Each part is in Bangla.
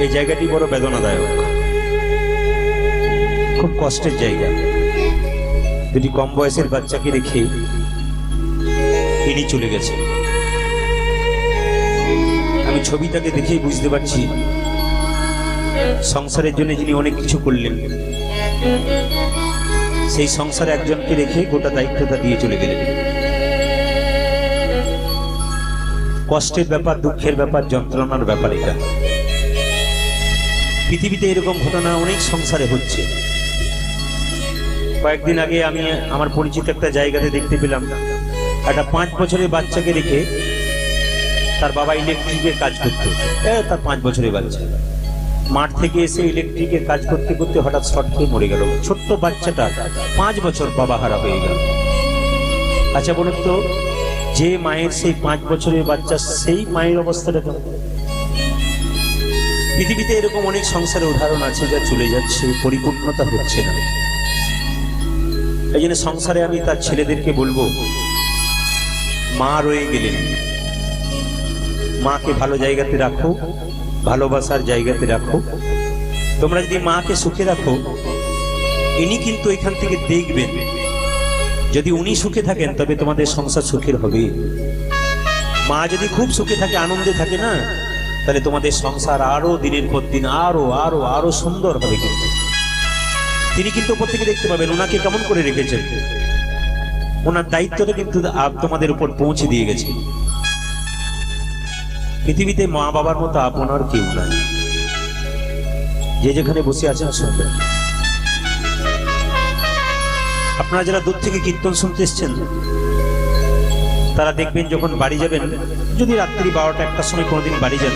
এই জায়গাটি বড় বেদনাদায়ক, খুব কষ্টের জায়গা। দুটি কম বয়সের বাচ্চাকে রেখে ইনি চলে গেছে। আমি ছবিটাকে দেখেই বুঝতে পারছি সংসারের জন্য যিনি অনেক কিছু করলেন, সেই সংসারে একজনকে রেখে গোটা দায়িত্বটা দিয়ে চলে গেলেন। কষ্টের ব্যাপার, দুঃখের ব্যাপার, যন্ত্রণার ব্যাপার এটা। পৃথিবীতে এরকম ঘটনা অনেক সংসারে হচ্ছে। কয়েকদিন আগে আমি আমার পরিচিত একটা জায়গাতে দেখতে পেলাম একটা 5 বছরের বাচ্চাকে রেখে তার বাবা ইলেকট্রিকের কাজ করতো। তার 5 বছরের বাচ্চা মাঠ থেকে এসে ইলেকট্রিকের কাজ করতে করতে হঠাৎ শর্ট খেয়ে মরে গেল। ছোট্ট বাচ্চাটা 5 বছর বাবা হারা হয়ে গেল। আচ্ছা বলুন তো, যে মায়ের সেই 5 বছরের বাচ্চা, সেই মায়ের অবস্থাটা কেমন? পৃথিবীতে এরকম অনেক সংসারের উদাহরণ আছে যা চলে যাচ্ছে, পরিপূর্ণতা হচ্ছে না। এই জন্য সংসারে আমি তার ছেলেদেরকে বলবো, মা রয়ে গেলেন, মাকে ভালো জায়গাতে রাখো, ভালোবাসার জায়গাতে রাখো। তোমরা যদি মাকে সুখে রাখো, ইনি কিন্তু এখান থেকে দেখবেন, যদি উনি সুখে থাকেন তবে তোমাদের সংসার সুখের হবে। মা যদি খুব সুখে থাকে, আনন্দে থাকে না, তাহলে তোমাদের সংসার আরো দিনের পর দিন আরো আরো আরো সুন্দর হবে। কিন্তু তিনি কিন্তু উপর থেকে দেখতে পাবেন ওনাকে কেমন করে রেখেছেন। ওনার দায়িত্বটা কিন্তু তোমাদের উপর পৌঁছে দিয়ে গেছে। পৃথিবীতে মা বাবার মতো আপনার কেউ নাই। যে যেখানে বসে আছেন শুনবেন। আপনারা যারা দূর থেকে কীর্তন শুনতে এসছেন, তারা দেখবেন যখন বাড়ি যাবেন, যদি রাত্রি 12টা-1টার সময় কোনোদিন বাড়ি যান,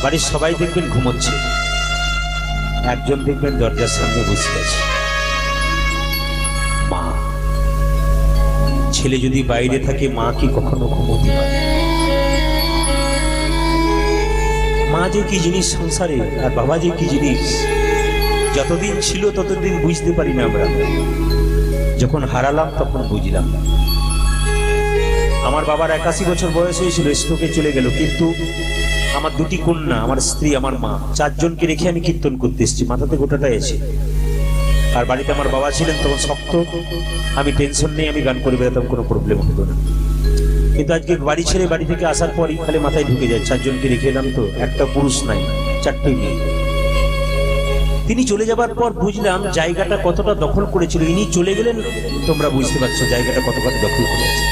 বাড়ির সবাই দেখবেন ঘুমোচ্ছে, একজন দেখবেন দরজার সামনে বসে আছে, মা। ছেলে যদি বাইরে থাকে, মা কি কখনো ঘুমোতে পারে? মা যে কি জিনিস সংসারে, আর বাবা যে কি জিনিস, যতদিন ছিল ততদিন বুঝতে পারি না আমরা, যখন হারালাম তখন বুঝলাম। আমার বাবার 81 বছর বয়স হয়েছিল, স্ট্রোকে চলে গেল, কিন্তু আমার 2টি কন্যা, আমার স্ত্রী, আমার মা, 4 জনকে রেখে আমি কীর্তন করতে এসেছি, মাথাতে গোটাটা এসে। আর বাড়িতে আমার বাবা ছিলেন তখন শক্ত, আমি টেনশন নেই, আমি গান করে বেরোতাম, কোনো প্রবলেম হতো না। কিন্তু আজকে বাড়ি ছেড়ে বাড়ি থেকে আসার পরই খালি মাথায় ঢুকে যায়, 4 জনকে রেখে এলাম তো, একটা পুরুষ নাই, 4টে মেয়ে। তিনি চলে যাবার পর বুঝলাম জায়গাটা কতটা দখল করেছিল। ইনি চলে গেলেন, তোমরা বুঝতে পারছো জায়গাটা কতটা দখল করেছে।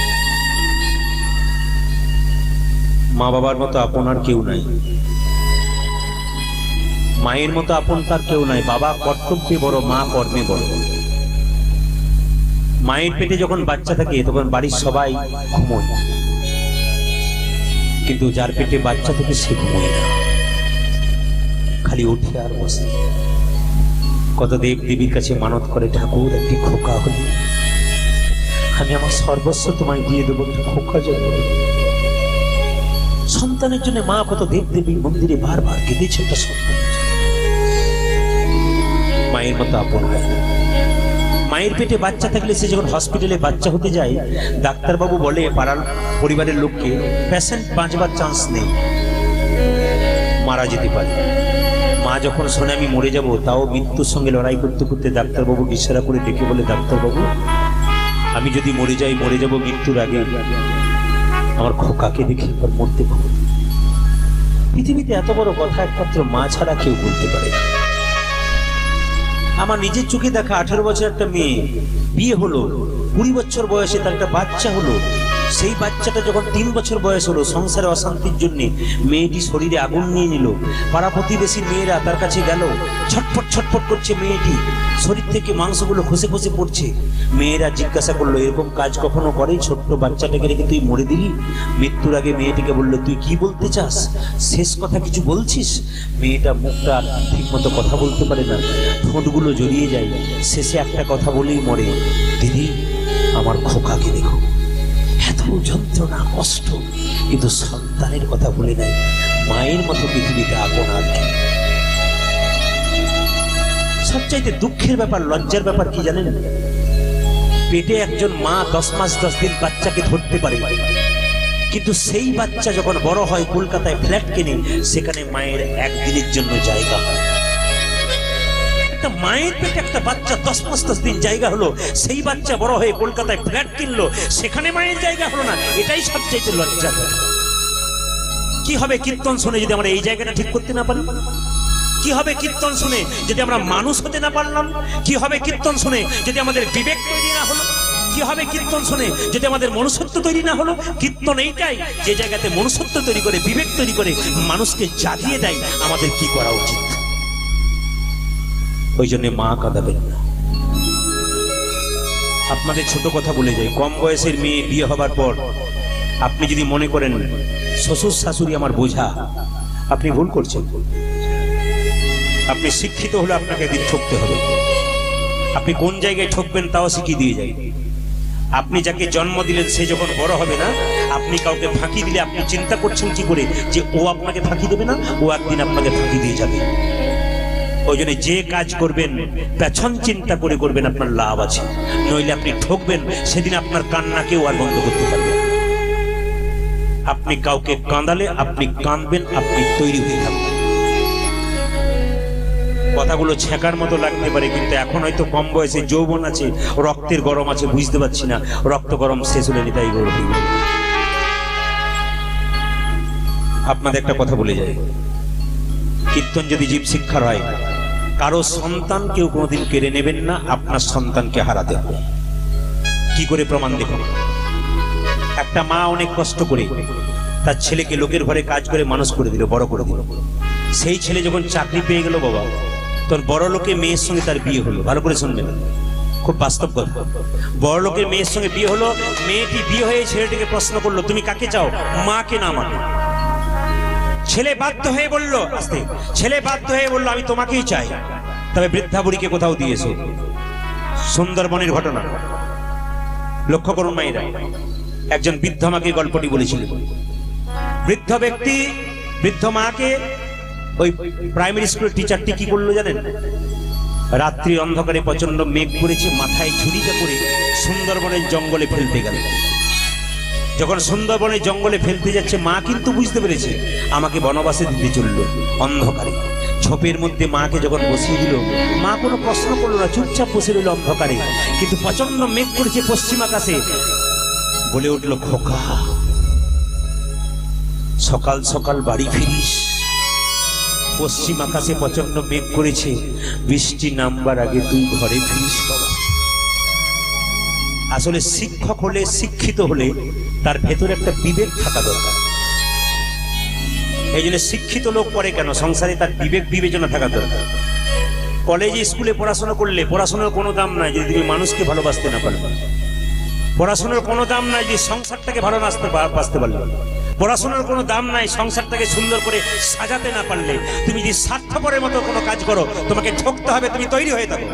মা বাবার মতো আপন আর কেউ নাই, মায়ের মতো আপন তার কেউ নাই। বাবা কর্তব্যে বড়, মা কর্মে বড়। মায়ের পেটে যখন বাচ্চা থাকে তখন বাড়ির সবাই ঘুমোয়, কিন্তু যার পেটে বাচ্চা থাকে সে ঘুমোয় না, খালি উঠে আর বসে। কত দেব দেবীর কাছে মানত করে, ঠাকুর একটি খোকা হলে আমি আমার সর্বস্ব তোমায় দিয়ে দেবো, একটা খোকা জন্ম দেবো। সন্তানের জন্য মা কত দেব দেবীর মন্দিরে বারবার কেঁদেছে একটা সন্তান। মায়ের মতো আপন হয় না। মায়ের পেটে বাচ্চা থাকলে সে যখন হসপিটালে বাচ্চা হতে যায়, ডাক্তারবাবু বলে পাড়ার পরিবারের লোককে, পেশেন্ট বাঁচবার চান্স নেই, মারা যেতে পারে। মা যখন শোনে আমি মরে যাব, তাও মৃত্যুর সঙ্গে লড়াই করতে করতে ডাক্তারবাবু ইশারা করে ডেকে বলে, ডাক্তারবাবু আমি যদি মরে যাই, মরে যাব মৃত্যুর আগে, আমার খোকাকে দেখে এবার মরতে পারবো। পৃথিবীতে এত বড় কথা একমাত্র মা ছাড়া কেউ বলতে পারে না। আমার নিজের চোখে দেখা 18 বছর একটা মেয়ে, বিয়ে হলো, 20 বছর বয়সে তার একটা বাচ্চা হলো। সেই বাচ্চাটা যখন 3 বছর বয়স হলো, সংসারে অশান্তির জন্য মেয়েটি শরীরে আগুন নিয়ে নিল। পাড়া প্রতিবেশী মেয়েরা তার কাছে গেল, ছটফট ছটফট করছে, মেয়েটি শরীর থেকে মাংসগুলো খসে খসে পড়ছে। মেয়েরা জিজ্ঞাসা করলো, এরকম কাজ কখনো করে? ছোট্ট বাচ্চাটাকে রেখে তুই মরে দিলি? মৃত্যুর আগে মেয়েটিকে বললো, তুই কি বলতে চাস, শেষ কথা কিছু বলছিস? মেয়েটা মুখটা ঠিক মতো কথা বলতে পারে না, ঠোঁটগুলো জড়িয়ে যায়, শেষে একটা কথা বলেই মরে, দিদি আমার খোকাকে দেখো। এত যন্ত্রণা, কষ্ট, কিন্তু সন্তানের কথা বলে নাই। মায়ের মতো পৃথিবীতে আপন আর কি। সবচাইতে দুঃখের ব্যাপার, লজ্জার ব্যাপার কি জানেন? পেটে একজন মা 10 মাস 10 দিন বাচ্চাকে ধরতে পারে, কিন্তু সেই বাচ্চা যখন বড় হয় কলকাতায় ফ্ল্যাট কেনে, সেখানে মায়ের একদিনের জন্য জায়গা হয়। একটা মায়ের পেটে একটা বাচ্চা 10 মাস 10 দিন জায়গা হলো, সেই বাচ্চা বড় হয়ে কলকাতায় ফ্ল্যাট কিনলো, সেখানে মায়ের জায়গা হলো না। এটাই সবচেয়ে লজ্জা। কি হবে কীর্তন শুনে যদি আমরা এই জায়গাটা ঠিক করতে না পারি? কি হবে কীর্তন শুনে যদি আমরা মানুষ হতে না পারলাম? কি হবে কীর্তন শুনে যদি আমাদের বিবেক তৈরি না হলো? কি হবে কীর্তন শুনে যদি আমাদের মনুষ্যত্ব তৈরি না হলো? কীর্তন এইটাই যে জায়গাতে মনুষ্যত্ব তৈরি করে, বিবেক তৈরি করে, মানুষকে জাগিয়ে দেয়। আমাদের কি করা উচিত? ওই জন্য মা কাঁদাবেন না। আপনাদের ছোট কথা বলে যাই, কম বয়সের মেয়ে বিয়ে হবার পর আপনি যদি মনে করেন শ্বশুর শাশুড়ি আমার বোঝা, আপনি ভুল করছেন। আপনি শিক্ষিত হলে আপনাকে একদিন ঠকতে হবে। আপনি কোন জায়গায় ঠকবেন তাও শিখিয়ে দিয়ে যায়। আপনি যাকে জন্ম দিলেন সে যখন বড় হবে না, আপনি কাউকে ফাঁকি দিলে আপনি চিন্তা করছেন কি করে যে ও আপনাকে ফাঁকি দেবে না? ও একদিন আপনাকে ফাঁকি দিয়ে যাবে। ওই জন্য যে কাজ করবেন পেছন চিন্তা করে করবেন, আপনার লাভ আছে। নইলে আপনি ঠকবেন, সেদিন আপনার কান্না কেউ আর বন্ধ করতে পারবে না। আপনি কাউকে কাঁদালে আপনি কাঁদবেন, আপনি তৈরি হয়ে থাকবেন। কথাগুলো ছেঁকার মতো লাগতে পারে, কিন্তু এখন হয়তো কম বয়সে যৌবন আছে, রক্তের গরম আছে, বুঝতে পারছি না। রক্ত গরম শেষ হলে নিতাই গৌর। আপনাদের একটা কথা বলে যায়, কীর্তন যদি জীব শিক্ষার হয়, কারো সন্তান কেউ কোনোদিন কেড়ে নেবেন না। আপনার সন্তানকে হারাতে হবে। কি করে প্রমাণ দেখুন। একটা মা অনেক কষ্ট করে তার ছেলেকে লোকের ঘরে কাজ করে মানুষ করে দিল, বড় করে দিল। সেই ছেলে যখন চাকরি পেয়ে গেল বাবা, তোর বড় লোকের মেয়ের সঙ্গে তার বিয়ে হলো। ভালো করে শুনবেন, খুব বাস্তব কথা। বড় লোকের মেয়ের সঙ্গে বিয়ে হলো। মেয়েটি বিয়ে হয়ে ছেলেটিকে প্রশ্ন করলো, তুমি কাকে চাও, মাকে না আমাকে? ছেলে বাধ্য হয়ে বলল, আস্তে, ছেলে বাধ্য হয়ে বলল আমি তোমাকেই চাই। তবে বৃদ্ধা বুড়িকে কোথাও দিয়েছে। সুন্দরবনের ঘটনা লক্ষ্য করুন মায়েরা। একজন বৃদ্ধ মাকে গল্পটি বলেছিলেন। বৃদ্ধ ব্যক্তি বৃদ্ধ মাকে, ওই প্রাইমারি স্কুলের টিচারটি কি করলো জানেন? রাত্রি অন্ধকারে প্রচন্ড মেঘ পড়েছে, মাথায় ঝুড়িতে করে সুন্দরবনের জঙ্গলে ফেলতে গেল। যখন সুন্দরবনের জঙ্গলে ফেলতে যাচ্ছে, মা কিন্তু বুঝতে পেরেছে আমাকে বনবাসে দিতে চললো। অন্ধকারে ঝোপের মধ্যে মাকে যখন বসিয়ে দিল, মা কোনো প্রশ্ন করলো না, চুপচাপ বসে রইল অন্ধকারে। কিন্তু প্রচন্ড মেঘ পড়েছে পশ্চিম আকাশে। বলে উঠল, খোকা সকাল সকাল বাড়ি ফিরিস। পশ্চিম আকাশে প্রচন্ড মেঘ করেছে, বৃষ্টি নামবার আগে তুই ঘরে ফিরিস বাবা। আসলে শিক্ষক হলে, শিক্ষিত হলে তার ভেতরে একটা বিবেক থাকা দরকার। এই জন্য শিক্ষিত লোক পড়ে কেন? সংসারে তার বিবেক বিবেচনা থাকা দরকার। কলেজে স্কুলে পড়াশোনা করলে পড়াশোনার কোনো দাম নাই যদি তুমি মানুষকে ভালোবাসতে না পারবে। পড়াশোনার কোনো দাম নাই যে সংসারটাকে ভালোবাসতে পারলে। পড়াশোনার কোনো দাম নাই সংসারটাকে সুন্দর করে সাজাতে না পারলে। তুমি যদি স্বার্থপরের মতো কোনো কাজ করো, তোমাকে ঠকতে হবে। তুমি তৈরি হয়ে থাকো।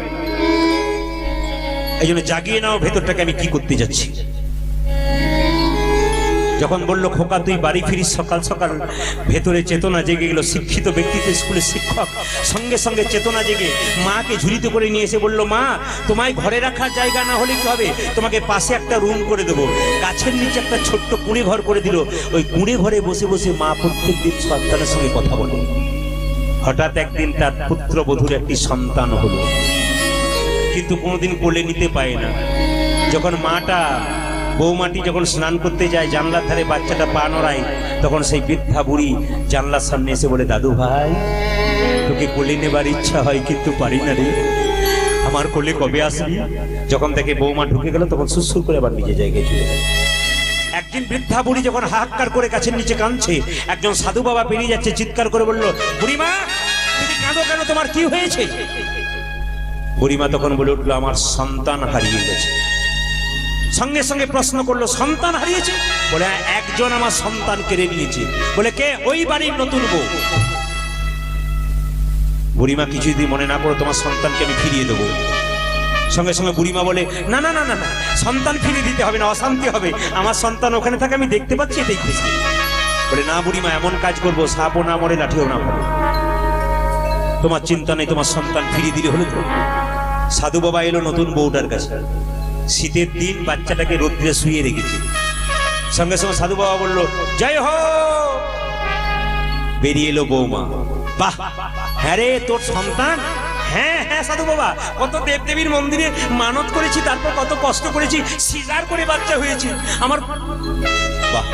এই জন্য জাগিয়ে নাও ভেতরটাকে, আমি কি করতে যাচ্ছি। যখন বললো খোকা তুই বাড়ি ফিরিস সকাল সকাল, ভেতরে চেতনা জেগে গেল। শিক্ষিত ব্যক্তিত্ব স্কুলের শিক্ষক সঙ্গে সঙ্গে চেতনা জেগে মাকে ঝুড়িতে করে নিয়ে এসে বললো, মা তোমায় ঘরে রাখার জায়গা না হলে কি হবে, তোমাকে পাশে একটা রুম করে দেবো। গাছের নিচে একটা ছোট্ট কুঁড়ে ঘর করে দিল। ওই কুঁড়ে ঘরে বসে বসে মা প্রত্যেক দিন সন্তানের সঙ্গে কথা বলে। হঠাৎ একদিন তার পুত্রবধূর একটি সন্তান হলো, কিন্তু কোনোদিন কোলে নিতে পায় না। যখন মাটা বৌমাটি যখন স্নান করতে যায়, জানলার ধারে বাচ্চাটা পা নড়ায়, তখন সেই বৃদ্ধা বুড়ি জানলার সামনে এসে বলে, দাদু ভাই তোকে কোলে নেবার ইচ্ছা হয় কিন্তু পারি না রে, আমার কোলে কবে আসবি? যখন থেকে বৌমা ঢুকে গেল, তখন সুসুর করে আবার নিজের জায়গায় চলে গেল। একদিন বৃদ্ধা বুড়ি যখন হাহাকার করে গাছের নিচে কাঁদছে, একজন সাধু বাবা পেরিয়ে যাচ্ছে, চিৎকার করে বলল, বুড়িমা তুমি কাঁদো কেন, তোমার কি হয়েছে? বুড়িমা তখন বলে উঠলো, আমার সন্তান হারিয়ে গেছে। সঙ্গে সঙ্গে প্রশ্ন করলো, সন্তান হারিয়েছে? বলে একজন আমার সন্তান কেড়ে নিয়েছে। বলে কে? ওই বাড়ির নতুন বউ। বুড়িমা কিছু যদি মনে না করো, তোমার সন্তানকে আমি ফিরিয়ে দেবো। সঙ্গে সঙ্গে বুড়িমা বলে, না না না না না, সন্তান ফিরিয়ে দিতে হবে না, অশান্তি হবে। আমার সন্তান ওখানে থাকে, আমি দেখতে পাচ্ছি, এটাই খুশি। বলে না বুড়িমা, এমন কাজ করবো সাপও না মরে লাঠিও না পড়ে। তোমার চিন্তা নেই, তোমার সন্তান ফিরিয়ে দিলে হলো তো। সাধু বাবা এলো নতুন বউটার কাছে। শীতের দিন বাচ্চাটাকে রোদ্রে শুয়ে রেখেছে। সঙ্গে সঙ্গে সাধু বাবা বললো জয় হো। বেরিয়ে এলো বৌমা। বাহ, হ্যাঁ রে তোর সন্তান? হ্যাঁ হ্যাঁ সাধু বাবা, কত দেবদেবীর মন্দিরে মানত করেছি, তারপর কত কষ্ট করেছি, সিজার করে বাচ্চা হয়েছে আমার। বাহ।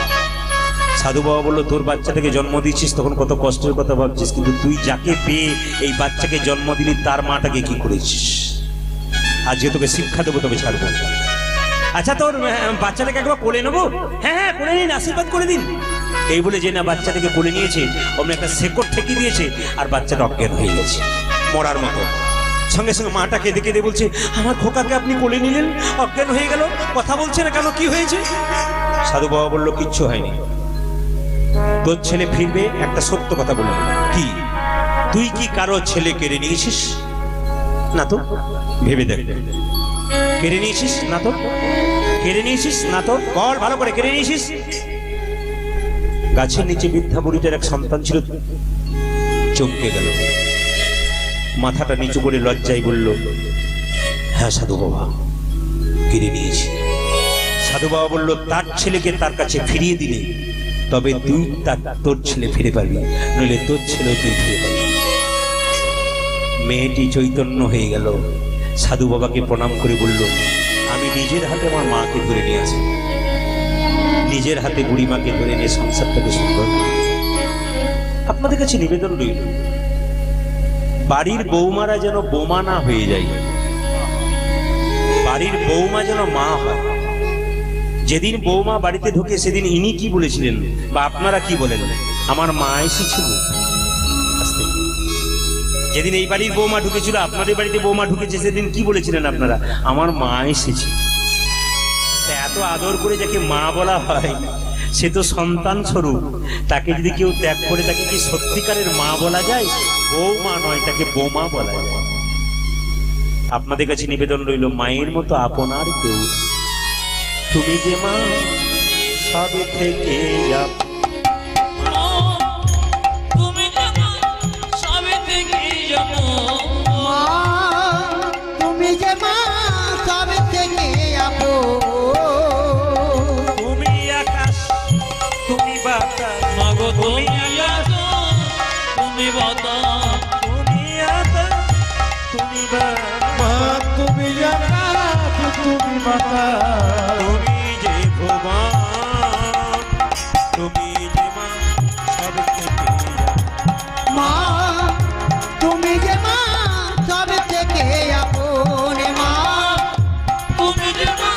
সাধু বাবা বললো তোর বাচ্চাটাকে জন্ম দিচ্ছিস তখন কত কষ্টের কথা ভাবছিস, কিন্তু তুই যাকে পেয়ে এই বাচ্চাকে জন্ম দিলি তার মাটাকে কি করেছিস? আজ যে তোকে শিক্ষা দেবো তবে ছাড়বো। আচ্ছা তোর বাচ্চাটাকে একবার কোলে নেবো? হ্যাঁ হ্যাঁ কোলে নিন, আশীর্বাদ করে দিন। এই বলে যে না বাচ্চাটাকে কোলে নিয়েছে, অমনি একটা শেকড় ঠেকি দিয়েছে আর বাচ্চাটা অজ্ঞান হয়ে গেছে মরার মতো। সঙ্গে সঙ্গে মাটা কেঁদে কেঁদে বলছে আমার খোকাকে আপনি কোলে নিলেন, অজ্ঞান হয়ে গেল, কথা বলছে না কেন, কি হয়েছে? সাধু বাবা বললো কিচ্ছু হয়নি, তোর ছেলে ফিরবে, একটা সত্য কথা বললো। কি? তুই কি কারো ছেলে কেড়ে নিয়েছিস? না তো। ভেবে দেখ, কেড়ে নিয়েছিস না তো? কেড়ে নিয়েছিস না তো? বল ভালো করে, কেড়ে নিয়েছিস? গাছের নিচে বৃদ্ধা বুড়িটার এক সন্তান ছিল, চমকে গেল, মাথাটা নিচু করে লজ্জায় বলল হ্যাঁ সাধু বাবা, কেড়ে নিয়েছি। সাধু বাবা বলল তার ছেলেকে তার কাছে ফিরিয়ে দিলে তবে তুই তোর ছেলে ফিরে পাবি, নইলে তোর ছেলেও তুই ফিরে পাবি। মেয়েটি চৈতন্য হয়ে গেল, সাধু বাবাকে প্রণাম করে বলল আমি নিজের হাতে আমার মাকে ধরে নিয়ে আসি, নিজের হাতে বুড়িমাকে ধরে নিয়ে সংসারটাকে সুন্দর। আপনাদের কাছে নিবেদন রইল, বাড়ির বৌমারা যেন বোমা না হয়ে যায়, বাড়ির বৌমা যেন মা হয়। যেদিন বৌমা বাড়িতে ঢুকে সেদিন ইনি কি বলেছিলেন বা আপনারা কি বলেন? আমার মা এসেছিল। যেদিন এই বাড়ির বৌমা ঢুকেছিল, আপনাদের বাড়িতে বৌমা ঢুকেছে, সেদিন কি বলেছিলেন আপনারা? আমার মা এসেছে। এত আদর করে যাকে মা বলা হয় সে তো সন্তান স্বরূপ, তাকে যদি কেউ ত্যাগ করে তাকে কি সত্যিকারের মা বলা যায়? বৌমা নয়, তাকে বোমা বলা যায়। আপনাদের কাছে নিবেদন রইল মায়ের মতো আপনার কেউ, তুমি যে মা সব থেকে তুমি যে ভগবান, তুমি যে মা সব থেকে মা, তুমি যে মা সব থেকে আপন মা, তুমি যে মা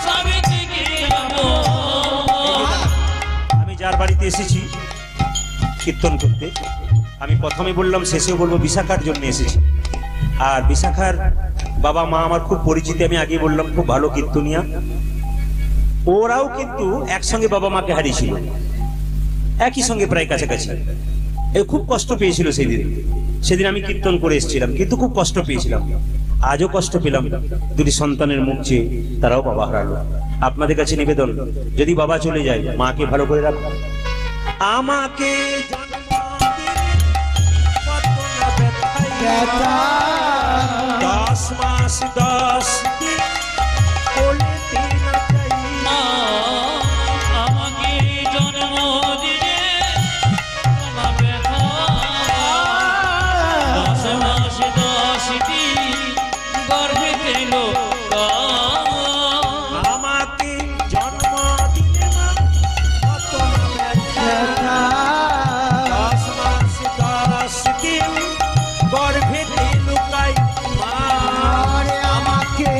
সব থেকে আপন। আমি যার বাড়িতে এসেছি কীর্তন করতে, আমি প্রথমে বললাম শেষেও বলবো বিশাখার জন্য এসেছি। আর বিশাখার বাবা মা আমার খুব পরিচিত, আমি আগে বললাম খুব ভালো কীর্তনিয়া। ওরাও কিন্তু একসঙ্গে বাবা মাকে হারিয়েছিল, একই সঙ্গে প্রায় কাছাকাছি। খুব কষ্ট পেয়েছিল সেদিন আমি কীর্তন করে এসেছিলাম, কিন্তু খুব কষ্ট পেয়েছিলাম। আজও কষ্ট পেলাম, দুটি সন্তানের মুখ চেয়ে তারাও বাবা হারালো। আপনাদের কাছে নিবেদন, যদি বাবা চলে যায় মাকে ভালো করে রাখো। আমাকে 10 মাস 10 দিন বলতে না চাই, আমাকে জন্ম দিয়ে 10 মাস 10 দিন গর্ভে লো, আমাকে জন্ম দিলে মা কত না ব্যথা। 10 মাস 10 দিন গর্ভে লুকাই মা, আমাকে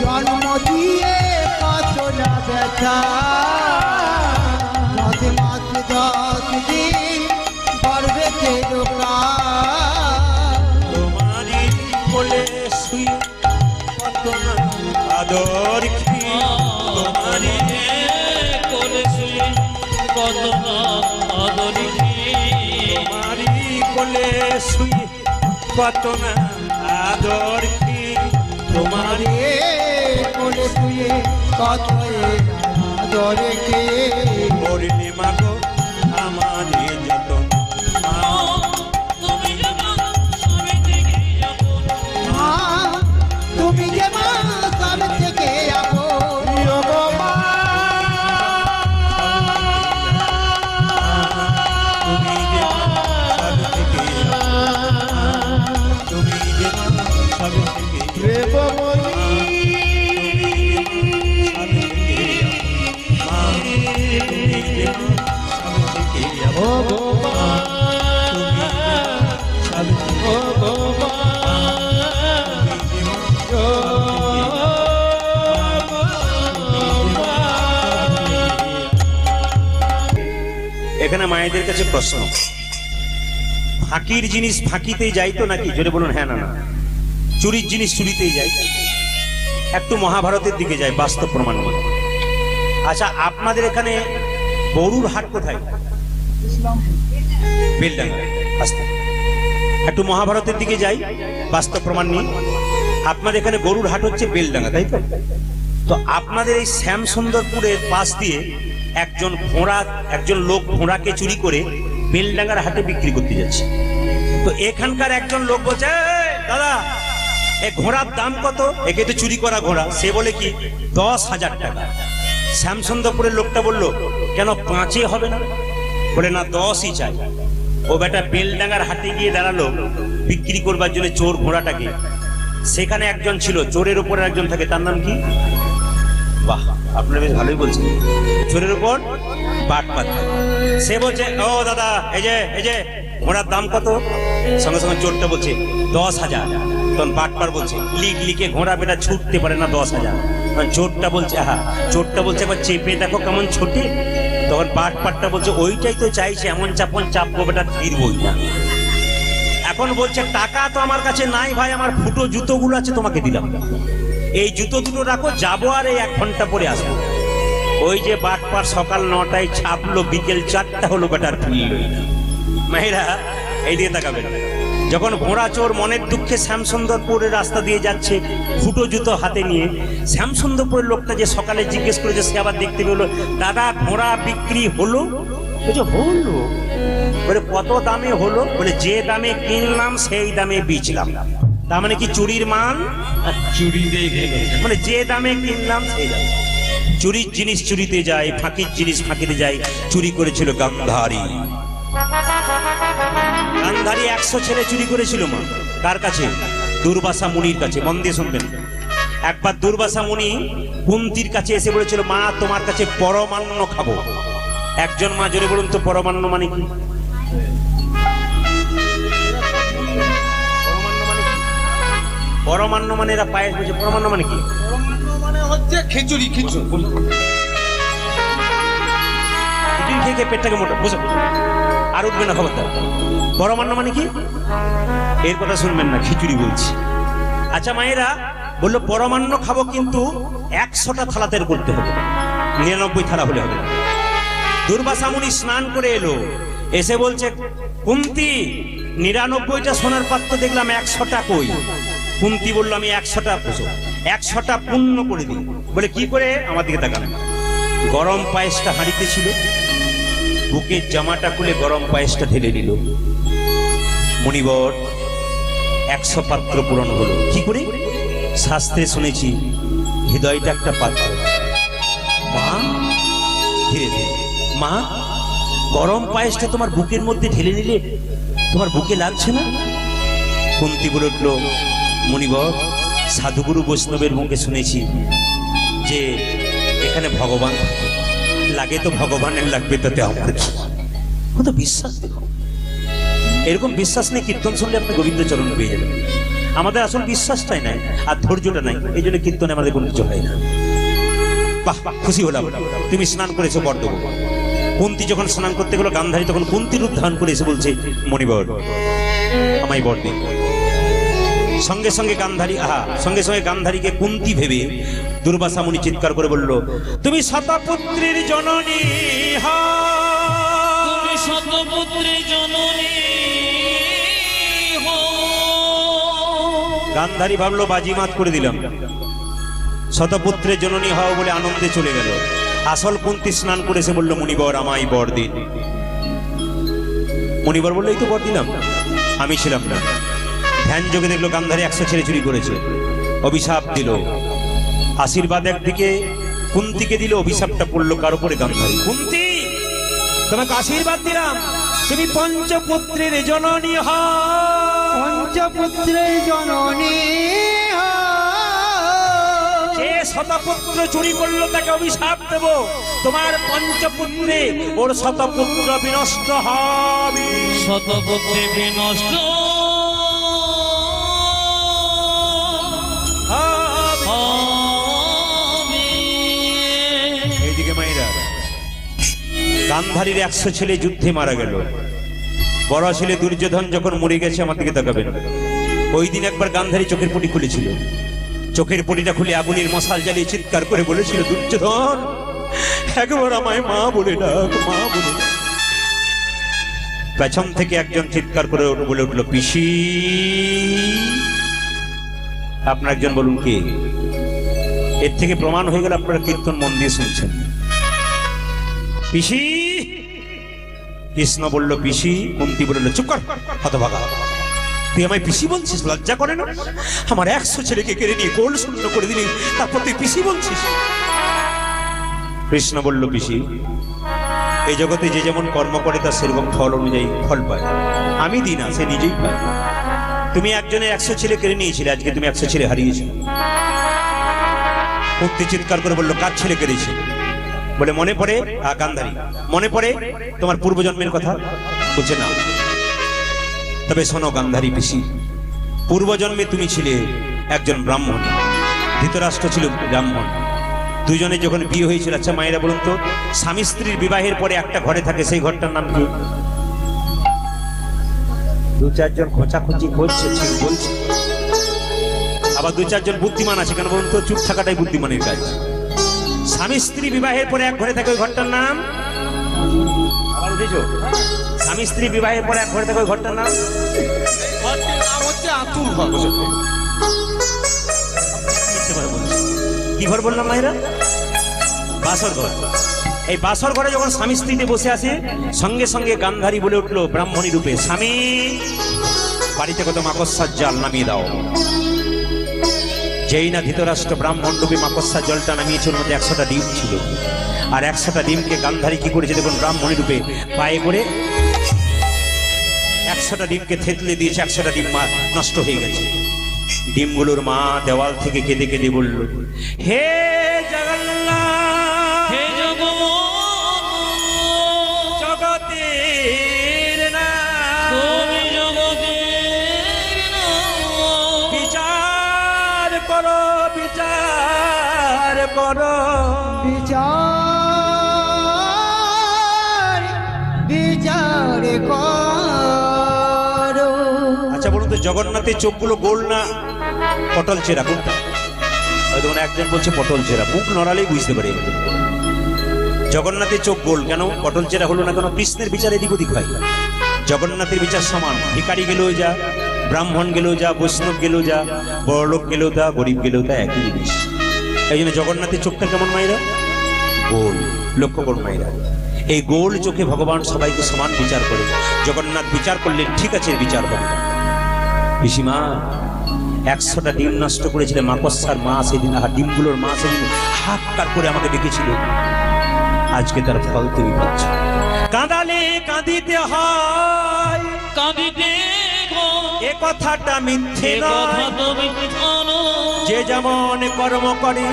জন্ম দিয়ে কত না ব্যথা। 10 মাস 10 দিন গর্ভে লোকা, তোমারই কোলে শুয়ে কত না আদর খেয়ে, তোমারই কোলে শুয়ে কত না আদর খেয়ে, তোমারই কোলে শুয়ে কত না আদর খেয়ে, তোমারই কোলে শুয়ে কত আদরে কে করলে মাগো আমার যতন। তুমি যেমন সবে থেকে আপন, মা, তুমি যে মা সব থেকে আপন। এখানে মায়েদের কাছে প্রশ্ন, ফাঁকির জিনিস ফাঁকিতেই যাই তো নাকি? জোরে বলুন হ্যাঁ না না। চুরির জিনিস চুরিতেই যায়? একটু মহাভারতের দিকে যায়, বাস্তব প্রমাণ নিয়ে। আচ্ছা, আপনাদের এখানে গরুর হাট কোথায়? বেলডাঙ্গা। আচ্ছা, একটু মহাভারতের দিকে যাই, বাস্তব প্রমাণ নিয়ে। আপনাদের এখানে গরুর হাট হচ্ছে বেলডাঙ্গা, তাই তো? তো আপনাদের এই শ্যামসুন্দরপুরের পাশ দিয়ে একজন লোক ঘোড়াকে চুরি করে বেলডাঙ্গার হাটে বিক্রি করতে যাচ্ছে। তো এখানকার একজন লোক বলছে, "এই দাদা, এই ঘোড়ার দাম কত?" একে তো চুরি করা ঘোড়া, সে বলে কি 10,000 টাকা। শ্যামসুন্দরপুরের লোকটা বলল, কেন 5-এ হবে না? বলে না, 10ই চাই। ও বেটা বেলডাঙ্গার হাটে গিয়ে দাঁড়ালো বিক্রি করবার জন্য চোর ঘোড়াটাকে। সেখানে একজন ছিল, চোরের উপরে একজন থাকে, তার নাম কি? বাহ, আপনারা বেশ ভালোই বলছেন। চোরের উপর বাটপাত থাকে। সে বলছে, ও দাদা, এই যে ঘোড়ার দাম কত? সঙ্গে সঙ্গে চোরটা বলছে 10,000। তখন বাটপার বলছে, লিকে ঘোড়া বেটা ছুটতে পারে না 10,000। চোরটা বলছে, চোরটা বলছে, একবার চেপে দেখো কেমন ছোটে। তখন বাটপারটা বলছে, ওইটাই তো চাইছে, এমন চাপবো বেটা ফিরবই না। এখন বলছে, টাকা তো আমার কাছে নাই ভাই, আমার ফুটো জুতোগুলো আছে, তোমাকে দিলাম, এই জুতো দুটো রাখো, যাবো আর এই 1 ঘন্টা পরে আসবো। ওই যে বাটপার সকাল 9টায় ছাপলো, বিকেল 4টা হলো, বেটার ফিরলই না। মেয়েরা এই দিকে তাকাবেন। যখন ঘোড়া চোর মনের দুঃখে শ্যামসুন্দরপুরের রাস্তা দিয়ে যাচ্ছে ফুটো জুতো হাতে নিয়ে, শ্যামসুন্দরপুরের লোকটা যে সকালে জিজ্ঞেস করেছে, সে আবার দেখতে পেলো, দাদা ঘোড়া বিক্রি হলো? বলছে হলো। বলে কত দামে হলো? বলে যে দামে কিনলাম সেই দামে বেচলাম। তার মানে কি চুরির মাল? মানে যে দামে কিনলাম সেই দামে। চুরির জিনিস চুরিতে যায়, ফাঁকির জিনিস ফাঁকিতে যায়। চুরি করেছিল গান্ধারী। গান্ধারী 100 ছেলে চুরি করেছিল মা। কার কাছে? দুর্বাসা মুনির কাছে। মন দিয়ে শুনবেন। একবার দুর্বাসা মুনি কুন্তির কাছে এসে বলেছিল, মা তোমার কাছে পরমান্ন খাবো। একজন মা জোরে বলুন তো, পরমান্ন মানে কি? পরমান্ন মানে এরা পায়েস বলছে, পরমান্ন মানে কি? মানে হচ্ছে খিচুড়ি। খিচুড়ি খেয়ে খেয়ে পেটটাকে মোটা, বুঝো আর উঠবে না খবরদার। পরমান্ন মানে কি? এর কথা শুনবেন না, খিচুড়ি বলছি। আচ্ছা, মায়েরা বললো পরমান্ন খাবো, কিন্তু 100টা থালাতে করতে হবে, 99 থালা হলে হবে না। দুর্বাসা মুনি স্নান করে এলো, এসে বলছে, কুন্তি 99টা সোনার পাত্র দেখলাম, 100টা কই? কুন্তি বললো, আমি 100টা, 100টা পূর্ণ করে দিই। বলে কি করে? আমার দিকে তাকান। গরম পায়েসটা হাঁড়িতে ছিল, বুকের জামাটা খুলে গরম পায়েসটা ঢেলে নিল। মুনিবর 100 পাত্র পূরণ হলো। কি করে? শাস্ত্রে শুনেছি হৃদয়টা একটা পাত্র। মা ধীরে ধীরে, মা গরম পায়েসটা তোমার বুকের মধ্যে ঢেলে নিলে, তোমার বুকে লাগছে না? কুন্তি বলে উঠল, মুনিবর সাধুগুরু বৈষ্ণবের মুখে শুনেছি যে এখানে ভগবান লাগে, তো ভগবানের লাগবে, তাতে আমার কি? কত বিশ্বাস দেখো। এরকম বিশ্বাস নেই, কীর্তন শুনলে আপনি গোবিন্দ চরণ পেয়ে যাবেন। আমাদের আসল বিশ্বাসটাই নাই, আর ধৈর্যটা নাই, এই জন্য কীর্তনে আমাদের কোনো কিছু হয় না। বাহ, খুশি হলাম, তুমি স্নান করেছো, বর দেবো। কুন্তি যখন স্নান করতে গেল, গান্ধারী তখন কুন্তির রূপ ধারণ করে এসে বলছে, মণিবর আমায় বর দিন। সঙ্গে সঙ্গে গান্ধারীকে কুন্তি ভেবে দুর্বাসা মুনি চিৎকার করে বলল, তুমি শতপুত্রের জননী হও, তুমি শতপুত্রের জননী হও। গান্ধারী ভাবলো বাজিমাত করে দিলাম, শতপুত্রের জননী হও বলে আনন্দে চলে গেল। আসল কুন্তি স্নান করে এসে বলল, মুনিবর আমায় বর দিন। মুনিবর বললো, এই তো বর দিলাম, আমি ছিলাম না। ধ্যান যোগে দেখলো গান্ধারী 100 ছেলে চুরি করেছে, অভিশাপ দিল। আশীর্বাদ একদিকে কুন্তিকে দিল, অভিশাপটা পড়লো কার উপরে? গান্ধারী। কুন্তি, তোমাকে আশীর্বাদ দিলাম, তুমি পঞ্চপুত্রের জননী হও। পঞ্চপুত্রের জননী যে শতপুত্র চুরি করলো তাকে অভিশাপ দেব, তোমার পঞ্চপুত্রে ওর শতপুত্র বিনষ্ট হবে। শতপুত্রে বিনষ্ট এইদিকে মায়েরা, গান্ধারীর 100 ছেলে যুদ্ধে মারা গেল। বড় ছেলে দুর্যোধন যখন মরে গেছে, আমার দিকে তাকাবেন, ওই দিন একবার গান্ধারী চোখের পটি খুলেছিল। চোখের পটিটা খুলে আগুনের মশাল জ্বালিয়ে চিৎকার করে বলেছিল, দুর্যোধন একবার আমায় মা বলে ডাক, মা বলে ডাক। পেছন থেকে একজন চিৎকার করে বলে উঠল, পিসি। আপনার একজন বলুন কে? এর থেকে প্রমাণ হয়ে গেল আপনারা কীর্তন মন দিয়ে শুনছেন। পিসি। কৃষ্ণ বলল পিসি। কুন্তি বলল, চুপ কর হতভাগা, তুই আমায় পিসি বলছিস? লজ্জা করে না? আমার 100 ছেলেকে কেড়ে নিয়ে গোল শূন্য করে দিলি, তারপর তুই পিসি বলছিস? কৃষ্ণ বলল, পিসি, এই জগতে যে যেমন কর্ম করে তার সেরকম ফল অনুযায়ী ফল পায়। আমি দিই না, সে নিজেই পায়। তুমি একজনের 100 ছেলে কেড়ে নিয়েছিলে, আজকে তুমি 100 ছেলে হারিয়েছো। কুন্তি চিৎকার করে বলল, কার ছেলে কেড়েছে? বলে, মনে পড়ে গান্ধারী, মনে পড়ে তোমার পূর্বজন্মের কথা? বলছে না। তবে শোনো গান্ধারী পিসি, পূর্বজন্মে তুমি ছিলে একজন ব্রাহ্মণ, ধৃতরাষ্ট্র ছিল ব্রাহ্মণ। দুজনে যখন বিয়ে হয়েছিল, আচ্ছা মায়েরা বলুন তো, স্বামী স্ত্রীর বিবাহের পরে একটা ঘরে থাকে, সেই ঘরটার নাম কি? 2-4 জন খোঁচাখুচি করছে, ঠিক বলছে। আবার 2-4 জন বুদ্ধিমান আছে, কেন বলুন তো? চুপ থাকাটাই বুদ্ধিমানের কাজ। স্বামী স্ত্রী বিবাহের পরে এক ঘরে থাকে, ওই ঘরটার নাম? আবার উঠেছো? স্বামী স্ত্রী বিবাহের পরে এক ঘরে থাকে, ওই ঘরটার নাম? ঘরটির নাম হচ্ছে আতুল ঘর। কি ঘর বললাম মায়েরা? বাসর ঘর। এই বাসর ঘরে যখন স্বামী স্ত্রীতে বসে আছে, সঙ্গে সঙ্গে গান্ধারী বলে উঠলো ব্রাহ্মণী রূপে, স্বামী বাড়িতে কত মাকড়সার জাল নামিয়ে দাও। যেই না ধৃতরাষ্ট্র ব্রাহ্মণ রূপে মাকড়সার জলটা নামিয়েছে, ওর মধ্যে 100টা ডিম ছিল। আর 100টা ডিমকে গান্ধারী কি করেছে দেখুন, ব্রাহ্মণী রূপে পায়ে করে 100টা ডিমকে থেতলে দিয়েছে। 100টা ডিম নষ্ট হয়ে গেছে। ডিমগুলোর মা দেওয়াল থেকে কেঁদে কেঁদে বলল, হে জগন্নাথ, হে জগতের নাথ, তুমি জগতের নাথ। বিচার করো, বিচার করো, বিচার বিচার করো। আচ্ছা বলুন তো, জগন্নাথের চোখগুলো গোল না পটল চেরা? কোনটা? হয়তো একজন বলছে পটল চেরা, মুখ নড়ালেই বুঝতে পারে। জগন্নাথের চোখ গোল কেন, পটল চেরা হলো না কেন? কৃষ্ণের বিচার এদিক ওদিক হয়। জগন্নাথের বিচার সমান। ভিখারি গেলেও যা, ব্রাহ্মণ গেলেও যা, বৈষ্ণব গেলেও যা, বড়লোক গেলেও তা, গরিব গেলেও তা, একই জিনিস। এই জন্য জগন্নাথের চোখটা কেমন মায়েরা? গোল। লক্ষ্য করুন মায়েরা, এই গোল চোখে ভগবান সবাইকে সমান বিচার করে। জগন্নাথ বিচার করলেন, ঠিক আছে বিচার হবে। পিসিমা 100টা ডিম নষ্ট করেছিল মাকড়সার মা সেদিন, আর ডিমগুলোর মা সেদিন হাক্কার করে আমাকে ডেকেছিল। আজকে তার ফল তুমি পাচ্ছ। কাঁদালে কাঁদিতে হয়, কাঁদিতে গো, এ কথাটা মিথ্যে এ নয়। কথা তো মিথ্যা নয়। যে যেমন কর্ম করে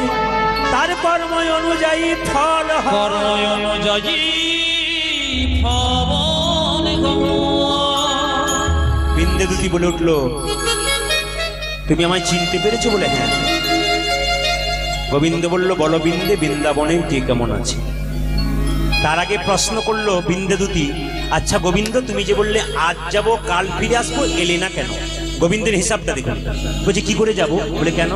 তার কর্ম অনুযায়ী ফল হয়। কর্ম অনুযায়ী ফল হয়। বিন্দেদুতি বলে উঠলো, তুমি আমায় চিনতে পেরেছো? বলে, হ্যাঁ। গোবিন্দ বলল, বলো বিন্দে, বৃন্দাবনের কে কেমন আছে? তার আগে প্রশ্ন করলো বিন্দেদুতি, আচ্ছা গোবিন্দ, তুমি যে বললে আজ যাব কাল ফিরে আসবো, এলে না কেন? গোবিন্দের হিসাবটা দেখুন। বলছে, কি করে যাব? বলে, কেন?